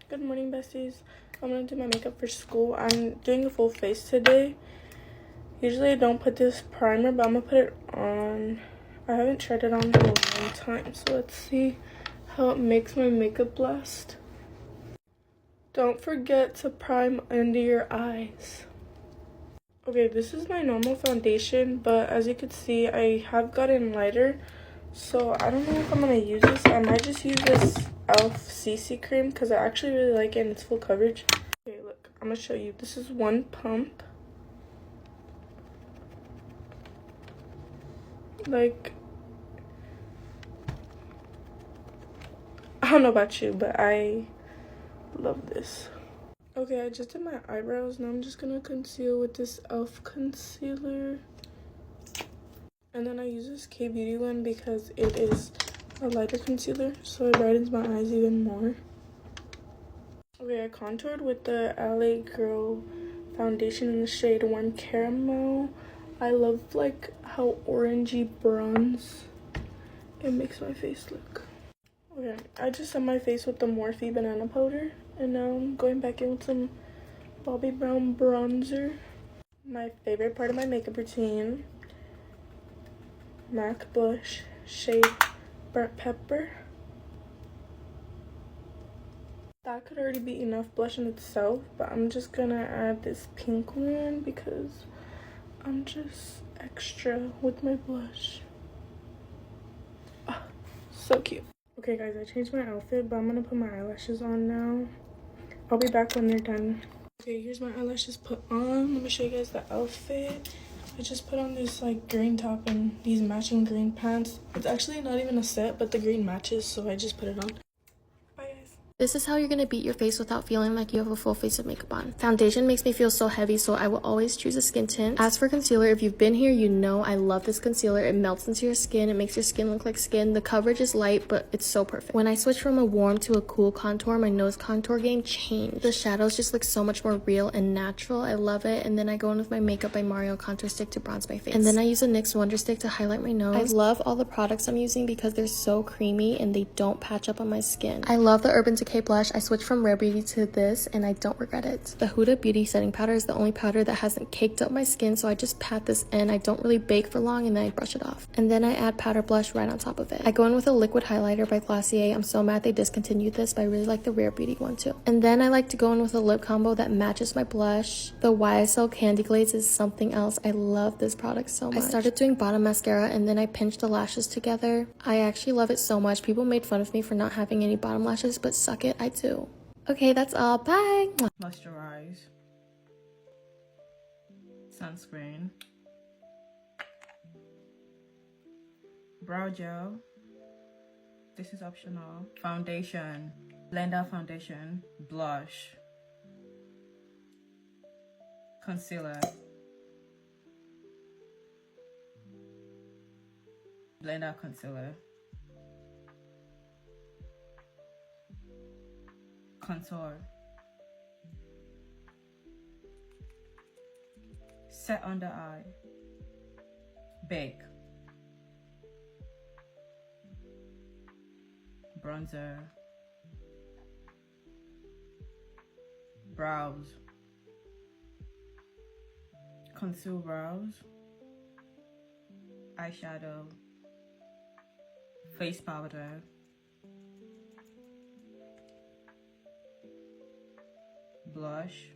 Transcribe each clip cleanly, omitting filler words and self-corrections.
Good morning, besties. I'm gonna do my makeup for school. I'm doing a full face today. Usually I don't put this primer, but I'm gonna put it on. I haven't tried it on in a long time, so let's see how it makes my makeup last. Don't forget to prime under your eyes. Okay, this is my normal foundation, but as you can see, I have gotten lighter, so I don't know if I'm gonna use this. I might just use this e.l.f. CC cream because I actually really like it and it's full coverage. Okay, look, I'm gonna show you. This is one pump. Like, I don't know about you, but I love this. Okay, I just did my eyebrows. Now I'm just gonna conceal with this e.l.f. concealer. And then I use this K-Beauty one because it is a lighter concealer, so it brightens my eyes even more. Okay, I contoured with the LA Girl foundation in the shade Warm Caramel. I love like how orangey bronze it makes my face look. Okay, I just set my face with the Morphe banana powder, and now I'm going back in with some Bobbi Brown bronzer. My favorite part of my makeup routine, MAC blush, shade Burnt Pepper. That could already be enough blush in itself, but I'm just gonna add this pink one because I'm just extra with my blush. Oh, so cute. Okay guys, I changed my outfit, but I'm gonna put my eyelashes on now. I'll be back when they're done. Okay, here's my eyelashes put on. Let me show you guys the outfit. I just put on this like green top and these matching green pants. It's actually not even a set, but the green matches, so I just put it on. Bye guys. This is how you're gonna beat your face without feeling like you have a full face of makeup on. Foundation makes me feel so heavy, so I will always choose a skin tint. As for concealer, if you've been here, you know I love this concealer. It melts into your skin. It makes your skin look like skin. The coverage is light, but it's so perfect. When I switch from a warm to a cool contour, my nose contour game changed. The shadows just look so much more real and natural. I love it. And then I go in with my Makeup by Mario contour stick to bronze my face. And then I use a NYX Wonder Stick to highlight my nose. I love all the products I'm using because they're so creamy and they don't patch up on my skin. I love the Urban Decay blush. I switched from Rare Beauty to this and I don't regret it. The Huda Beauty setting powder is the only powder that hasn't caked up my skin, so I just pat this in. I don't really bake for long and then I brush it off. And then I add powder blush right on top of it. I go in with a liquid highlighter by Glossier. I'm so mad they discontinued this, but I really like the Rare Beauty one too. And then I like to go in with a lip combo that matches my blush. The YSL Candy Glaze is something else. I love this product so much. I started doing bottom mascara and then I pinched the lashes together. I actually love it so much. People made fun of me for not having any bottom lashes, but suck it, I do. Okay, that's all. Bye. Moisturize, sunscreen, brow gel, this is optional, foundation, blender foundation, blush, concealer, blender concealer, contour, set under eye, bake, bronzer, brows, conceal brows, eyeshadow, face powder, blush,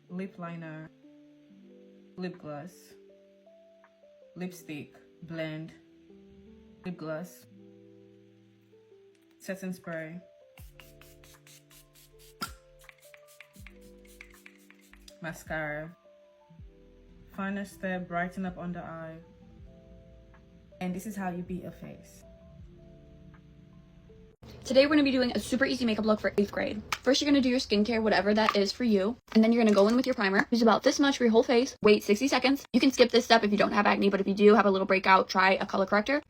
lip liner, lip gloss, lipstick, blend, lip gloss, setting spray, mascara, final step, brighten up under eye, and this is how you beat a face. Today we're going to be doing a super easy makeup look for 8th grade. First, you're going to do your skincare, whatever that is for you. And then you're going to go in with your primer. Use about this much for your whole face. Wait 60 seconds. You can skip this step if you don't have acne, but if you do have a little breakout, try a color corrector.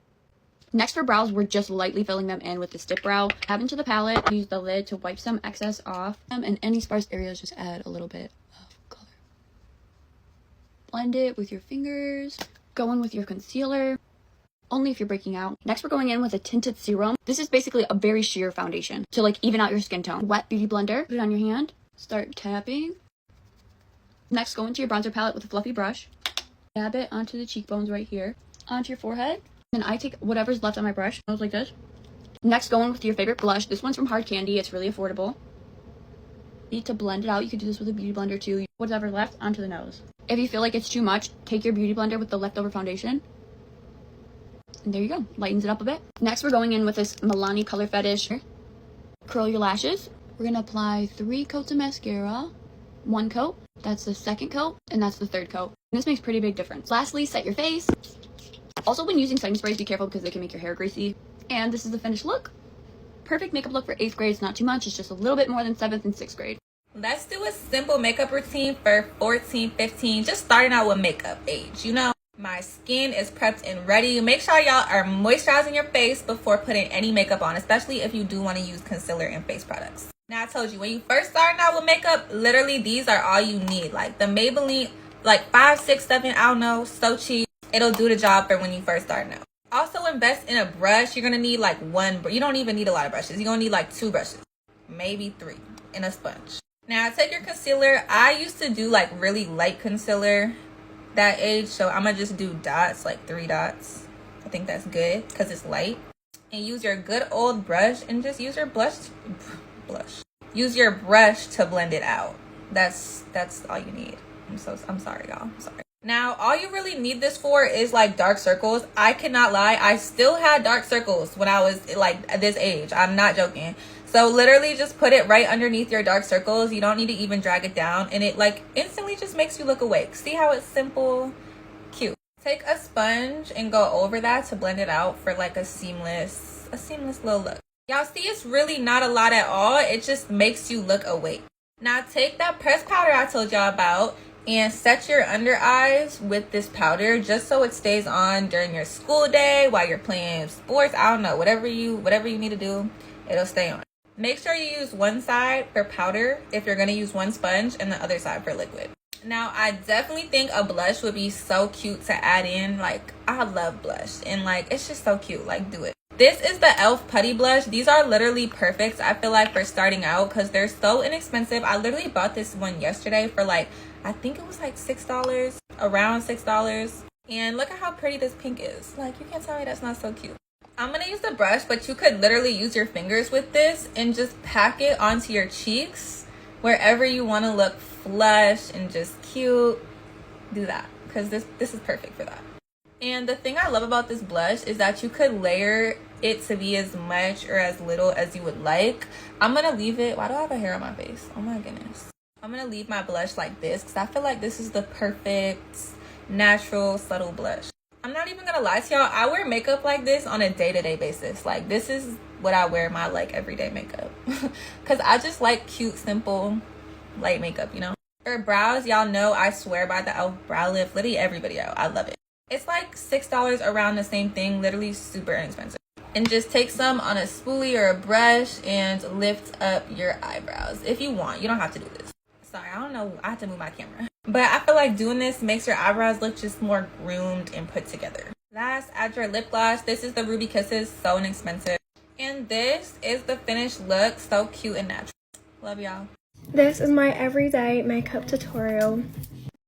Next for brows, we're just lightly filling them in with the stick brow. Add into the palette, use the lid to wipe some excess off. And any sparse areas, just add a little bit of color. Blend it with your fingers. Go in with your concealer. only if you're breaking out. Next, we're going in with a tinted serum. This is basically a very sheer foundation to like even out your skin tone. Wet beauty blender, put it on your hand, start tapping. Next, go into your bronzer palette with a fluffy brush. Dab it onto the cheekbones right here, onto your forehead. Then I take whatever's left on my brush, goes like this. Next, go in with your favorite blush. This one's from Hard Candy. It's really affordable. You need to blend it out. You could do this with a beauty blender too. Whatever's left onto the nose. If you feel like it's too much, take your beauty blender with the leftover foundation. And there you go. Lightens it up a bit. Next, we're going in with this Milani Color Fetish. Curl your lashes. We're going to apply 3 coats of mascara. 1 coat. That's the second coat. And that's the third coat. And this makes pretty big difference. Lastly, set your face. Also, when using setting sprays, be careful because they can make your hair greasy. And this is the finished look. Perfect makeup look for 8th grade. It's not too much. It's just a little bit more than 7th and 6th grade. Let's do a simple makeup routine for 14, 15, just starting out with makeup age. You know, my skin is prepped and ready. Make sure y'all are moisturizing your face before putting any makeup on, especially if you do want to use concealer and face products. Now, I told you, when you first starting out with makeup, literally these are all you need. Like the Maybelline, like 5, 6, 7, I don't know, so cheap. It'll do the job for when you first starting out. Also, invest in a brush. You're going to need like 1, you don't even need a lot of brushes. You're going to need like 2 brushes, maybe 3, and a sponge. Now, take your concealer. I used to do like really light concealer that age, so I'm gonna just do dots, like 3 dots. I think that's good because it's light. And use your good old brush and just use your use your brush to blend it out. That's all you need. I'm sorry, y'all. I'm sorry. Now, all you really need this for is like dark circles. I cannot lie, I still had dark circles when I was like this age. I'm not joking. So literally just put it right underneath your dark circles. You don't need to even drag it down, and it like instantly just makes you look awake. See how it's simple, cute. Take a sponge and go over that to blend it out for like a seamless little look. Y'all see, it's really not a lot at all. It just makes you look awake. Now take that pressed powder I told y'all about and set your under eyes with this powder just so it stays on during your school day, while you're playing sports. I don't know, whatever you need to do, it'll stay on. Make sure you use one side for powder if you're going to use one sponge, and the other side for liquid. Now, I definitely think a blush would be so cute to add in. Like, I love blush, and like, it's just so cute. Like, do it. This is the e.l.f. Putty Blush. These are literally perfect, I feel like, for starting out because they're so inexpensive. I literally bought this one yesterday for like, I think it was like $6, around $6. And look at how pretty this pink is. Like, you can't tell me that's not so cute. I'm gonna use the brush, but you could literally use your fingers with this and just pack it onto your cheeks wherever you want to look flush and just cute. Do that because this is perfect for that. And the thing I love about this blush is that you could layer it to be as much or as little as you would like. I'm gonna leave it. Why do I have a hair on my face? Oh my goodness. I'm gonna leave my blush like this because I feel like this is the perfect natural subtle blush. I'm not even gonna lie to y'all, I wear makeup like this on a day-to-day basis. Like, this is what I wear my like everyday makeup because I just like cute, simple, light makeup, you know. For brows, y'all know I swear by the e.l.f. brow lift. Literally every video, I love it. It's like $6, around the same thing, literally super inexpensive. And just take some on a spoolie or a brush and lift up your eyebrows if you want. You don't have to do this. Sorry, I don't know, I have to move my camera. But I feel like doing this makes your eyebrows look just more groomed and put together. Last, add your lip gloss. This is the Ruby Kisses, so inexpensive. And this is the finished look, so cute and natural. Love y'all. This is my everyday makeup tutorial.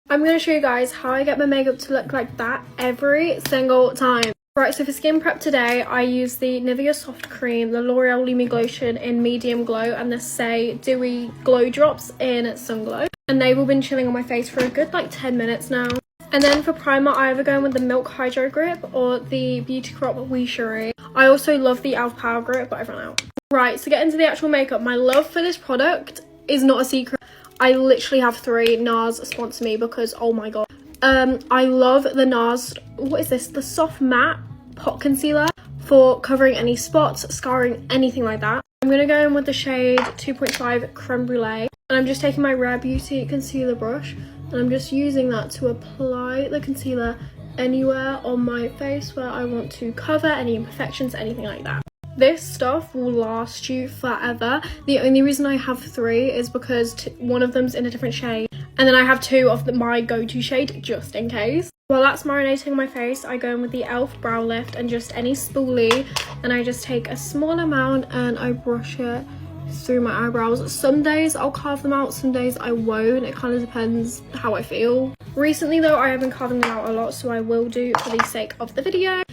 I'm going to show you guys how I get my makeup to look like that every single time. Right, so for skin prep today, I use the Nivea Soft Cream, the L'Oreal Lumi Glotion in Medium Glow, and the Say Dewy Glow Drops in Sun Glow. And they've all been chilling on my face for a good like 10 minutes now. And then for primer, I either go in with the Milk Hydro Grip or the Beauty Crop Wee Cherie. I also love the e.l.f. Power Grip, but I've run out. Right, so get into the actual makeup. My love for this product is not a secret. I literally have 3. NARS sponsor me because, oh my god. I love the NARS, what is this? The Soft Matte Pot Concealer for covering any spots, scarring, anything like that. I'm going to go in with the shade 2.5 Creme Brulee. And I'm just taking my Rare Beauty concealer brush and I'm just using that to apply the concealer anywhere on my face where I want to cover any imperfections, anything like that. This stuff will last you forever. The only reason I have 3 is because one of them's in a different shade And then I have two of my go-to shade just in case. While that's marinating my face, I go in with the e.l.f. brow lift and just any spoolie, and I just take a small amount and I brush it through my eyebrows. Some days I'll carve them out, some days I won't. It kind of depends how I feel. Recently though, I have been carving them out a lot, so I will do for the sake of the video.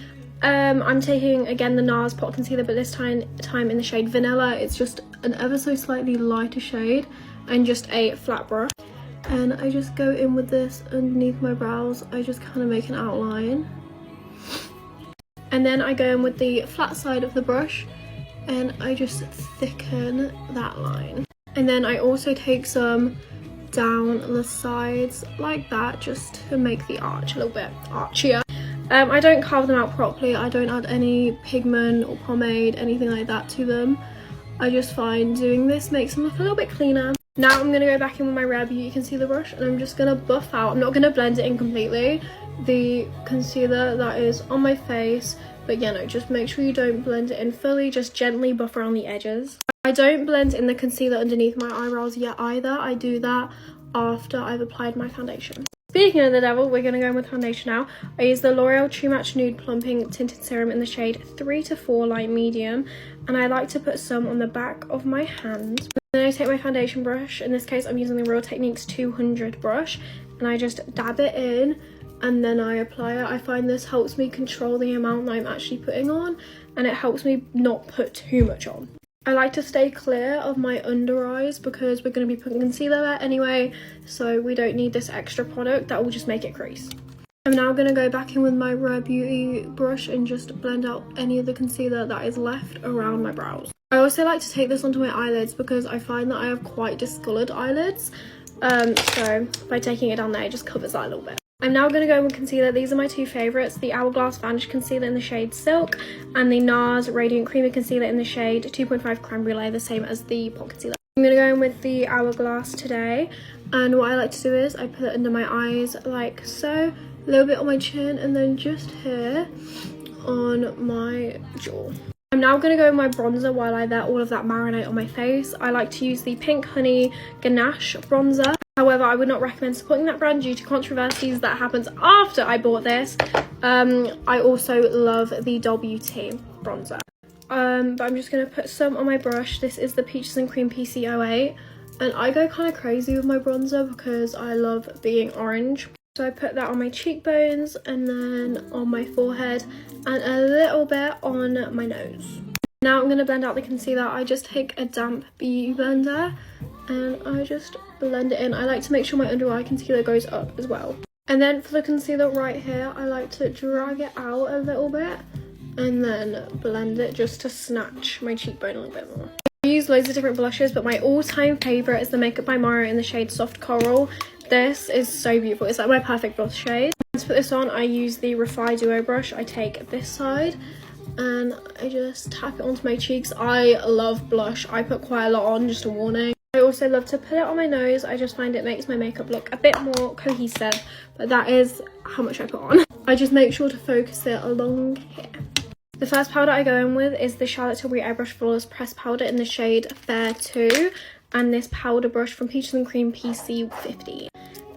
I'm taking again the NARS pot concealer, but this time in the shade Vanilla. It's just an ever so slightly lighter shade, and just a flat brush. And I just go in with this underneath my brows. I just kind of make an outline. And then I go in with the flat side of the brush and I just thicken that line. And then I also take some down the sides like that, just to make the arch a little bit archier. I don't carve them out properly. I don't add any pigment or pomade, anything like that to them. I just find doing this makes them look a little bit cleaner. Now I'm going to go back in with my Rare Beauty concealer brush and I'm just going to buff out. I'm not going to blend it in completely, the concealer that is on my face. But yeah, no, just make sure you don't blend it in fully. Just gently buff around the edges. I don't blend in the concealer underneath my eyebrows yet either. I do that after I've applied my foundation. Speaking of the devil, we're going to go in with foundation now. I use the L'Oreal True Match Nude Plumping Tinted Serum in the shade 3 to 4 Light Medium. And I like to put some on the back of my hand. Then I take my foundation brush. In this case, I'm using the Real Techniques 200 brush. And I just dab it in and then I apply it. I find this helps me control the amount that I'm actually putting on. And it helps me not put too much on. I like to stay clear of my under eyes because we're going to be putting concealer there anyway, so we don't need this extra product that will just make it crease. I'm now going to go back in with my Rare Beauty brush and just blend out any of the concealer that is left around my brows. I also like to take this onto my eyelids because I find that I have quite discoloured eyelids, so by taking it down there it just covers that a little bit. I'm now going to go in with concealer. These are my two favourites, the Hourglass Vanish Concealer in the shade Silk and the NARS Radiant Creamy Concealer in the shade 2.5 Creme Brulee, the same as the pot concealer. I'm going to go in with the Hourglass today, and what I like to do is I put it under my eyes like so, a little bit on my chin, and then just here on my jaw. I'm now going to go in my bronzer while I let all of that marinate on my face. I like to use the Pink Honey Ganache bronzer. However, I would not recommend supporting that brand due to controversies that happened after I bought this. I also love the WT bronzer. But I'm just going to put some on my brush. This is the Peaches and Cream PC08. And I go kind of crazy with my bronzer because I love being orange. So I put that on my cheekbones and then on my forehead and a little bit on my nose. Now I'm going to blend out the concealer. I just take a damp beauty blender and I just blend it in. I like to make sure my under eye concealer goes up as well. And then for the concealer right here, I like to drag it out a little bit and then blend it just to snatch my cheekbone a little bit more. I use loads of different blushes, but my all-time favourite is the Makeup by Mara in the shade Soft Coral. This is so beautiful. It's like my perfect blush shade. To put this on, I use the Refy Duo brush. I take this side and I just tap it onto my cheeks. I love blush. I put quite a lot on, just a warning. I also love to put it on my nose. I just find it makes my makeup look a bit more cohesive, but that is how much I put on. I just make sure to focus it along here. The first powder I go in with is the Charlotte Tilbury Airbrush Flawless Pressed Powder in the shade Fair 2 and this powder brush from Peaches and Cream PC50.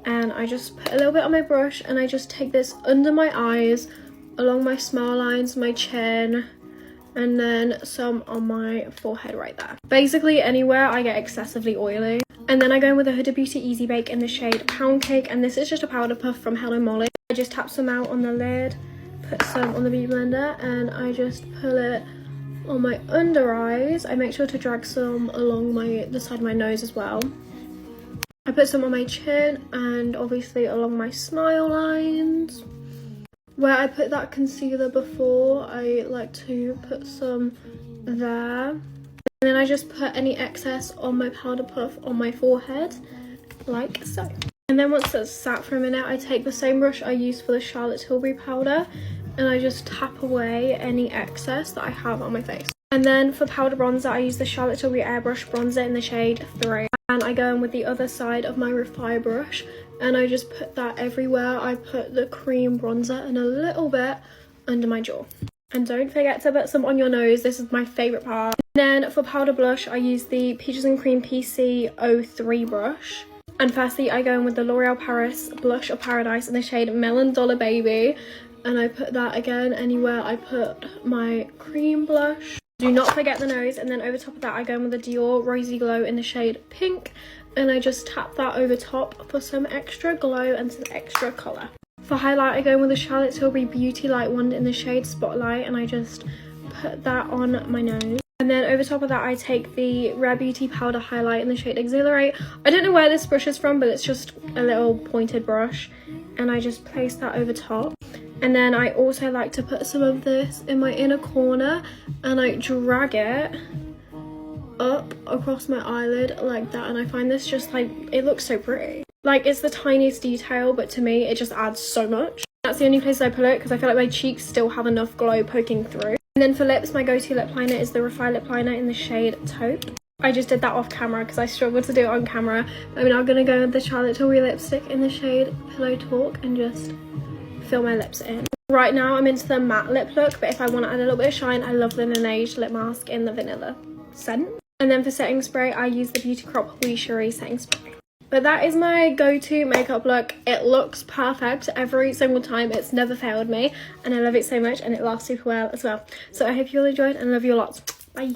And I just put a little bit on my brush and I just take this under my eyes, along my smile lines, my chin, and then some on my forehead right there. Basically anywhere I get excessively oily. And then I go in with a Huda Beauty Easy Bake in the shade Pound Cake, and this is just a powder puff from Hello Molly. I just tap some out on the lid, put some on the beauty blender, and I just pull it on my under eyes. I make sure to drag some along the side of my nose as well. I put some on my chin and obviously along my smile lines. Where I put that concealer before, I like to put some there. And then I just put any excess on my powder puff on my forehead, like so. And then once that's sat for a minute, I take the same brush I used for the Charlotte Tilbury powder and I just tap away any excess that I have on my face. And then for powder bronzer, I use the Charlotte Tilbury Airbrush Bronzer in the shade 3. And I go in with the other side of my Refy brush and I just put that everywhere. I put the cream bronzer and a little bit under my jaw. And don't forget to put some on your nose. This is my favourite part. And then for powder blush, I use the Peaches and Cream PC03 brush. And firstly, I go in with the L'Oreal Paris Blush of Paradise in the shade Melon Dollar Baby. And I put that again anywhere I put my cream blush. Do not forget the nose. And then over top of that, I go in with the Dior Rosy Glow in the shade Pink. And I just tap that over top for some extra glow and some extra colour. For highlight, I go in with the Charlotte Tilbury Beauty Light wand in the shade Spotlight. And I just put that on my nose. And then over top of that, I take the Rare Beauty Powder Highlight in the shade Exhilarate. I don't know where this brush is from, but it's just a little pointed brush. And I just place that over top. And then I also like to put some of this in my inner corner. And I drag it up across my eyelid like that. And I find this just like, it looks so pretty. Like, it's the tiniest detail, but to me, it just adds so much. That's the only place I put it because I feel like my cheeks still have enough glow poking through. And then for lips, my go-to lip liner is the Refy lip liner in the shade Taupe. I just did that off camera because I struggled to do it on camera. I'm now going to go with the Charlotte Tilbury lipstick in the shade Pillow Talk and just fill my lips in. Right now, I'm into the matte lip look, but if I want to add a little bit of shine, I love the Laneige lip mask in the vanilla scent. And then for setting spray, I use the Beauty Crop Wee Cherie setting spray. But that is my go-to makeup look. It looks perfect every single time. It's never failed me. And I love it so much and it lasts super well as well. So I hope you all enjoyed and love you lots. Bye.